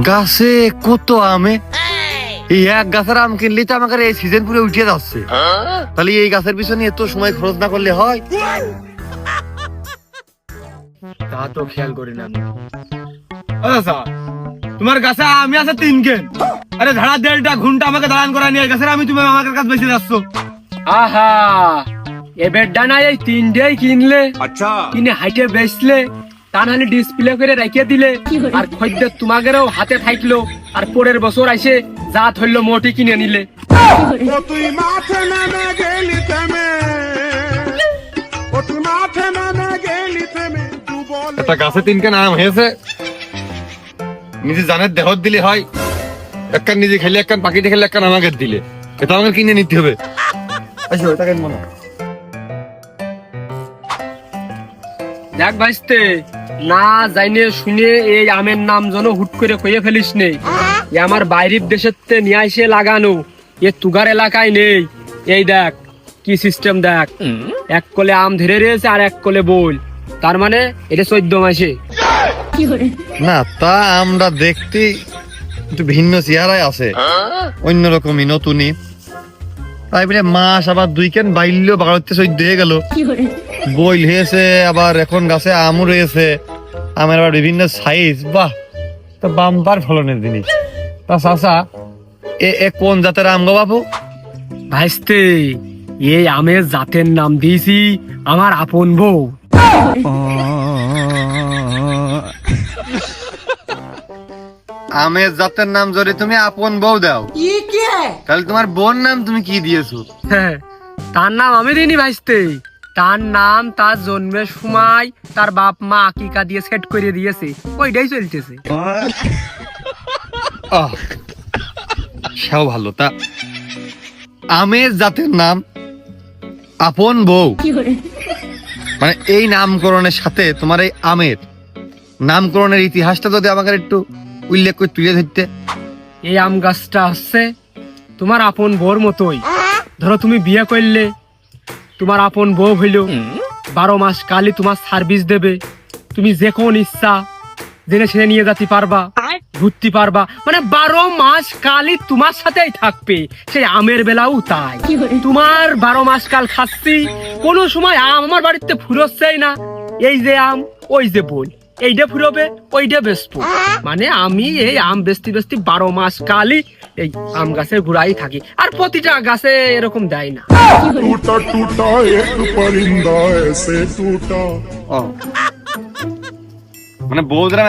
গাছে কত আমে, এই এক গাছের আম কিনলে তো আমাকে এই সিজন পুরো উঠিয়ে যাচ্ছে। তাহলে এই গাছের পিছনে এত সময় খরচ না করলে হয়? তা তো খেয়াল করি না। আচ্ছা, তোমার গাছে আমি আছে 3 কেন, আরে ধারা 1.5 ঘন্টা আমাকে দাঁড়ান করা নিয়ে গাছের আমি তুমি আমার কাছে বেঁচে যাচ্ছ। আহা, এবার ডানা এই 3টেই কিনলে, আচ্ছা কিনে হাইটে বেচলে, তা নাহলে ডিসপ্লে করে রেখে দিলে, আর খদ্দের তোমাদেরও হাতে থাকলো, আর পরের বছর আইসে যা ধরলো মোটি কিনে নিলে। তুই মাঠে নামে গেলি থেমে, ও তুই মাঠে নামে গেলি থেমে, একটা গাছে 3 কেন আম হয়েছে, নিজে জানের দেহত দিলে হয়, একখান নিজে খেলে একখান পাখিতে খেলে একখান আমাকে দিলে, এটা আমাকে কিনে নিতে হবে। আচ্ছা ওটা কেন মনে দেখ ভাইস্তে, না জাইনে শুনে এই আমের নাম যেন হুট করে কইয়ে ফেলিস নেই। এ আমার বাইরের দেশের তে নিয়ে এসে লাগানো, এ তুগার এলাকায় নেই। এই দেখ কি সিস্টেম, দেখ এক কোলে আম ধরে রয়েছে আর এক কোলে বল, তার মানে এটা 14 মাসে। না, তা আমরা দেখতে একটু ভিন্ন চেহারায় আছে, অন্যরকমই নতুনই। তাই বলে মাস আবার 2 কেন বাইল 12 14 হয়ে গেল, বইল হয়েছে, আবার এখন গাছে আমও রয়েছে, আমের আবার বিভিন্ন সাইজ। বাহ, তো বাম্পার ফলনের জিনিস। তা চাচা, এ কোন জাতের আম গো বাবু? ভাইস্তে, এই আমের জাতের নাম দিয়েছি আমার আপন বউ। আমের জাতের নাম যদি তুমি আপন বউ দাও, তাহলে তোমার বোন নাম তুমি কি দিয়েছো? হ্যাঁ, তার নাম আমি দিইনি ভাইস্তে, তার নাম তার জন্মের সময় তার বাপ মা আকিকা দিয়ে সেট করে দিয়েছে, ওইটাই চলতেছে। আহ, সেও ভালো। তা আমের জাতের নাম আপন বউ, মানে এই নামকরণের সাথে তোমার এই আমের নামকরণের ইতিহাসটা যদি আমাকে একটু উল্লেখ করে তুলে ধরতে। এই আম গাছটা হচ্ছে তোমার আপন বউর মতোই। ধরো তুমি বিয়ে করলে, তোমার আপন বউ হইল, 12 মাস কালই তোমার সার্ভিস দেবে, তুমি যে কোন ইচ্ছা জেনে সেনে নিয়ে যেতে পারবা, ঘুরতে পারবা, মানে 12 মাস কালই তোমার সাথেই থাকবে। সেই আমের বেলাও তাই, তোমার 12 মাস কাল খাচ্ছি, কোনো সময় আম আমার বাড়িতে ফুরোচ্ছেই না। এই যে আম, ওই যে বল, এইটা ফুরোবে, ওইটা বেচবো, মানে আমি এই আম বেচতে বেচতে 12 মাস কালই এই আম গাছের ঘুরাই থাকি, আর প্রতিটা গাছে এরকম দেয় না। टूटा टूटा एक परिंदा ऐसे टूटा। মানে বউ একবার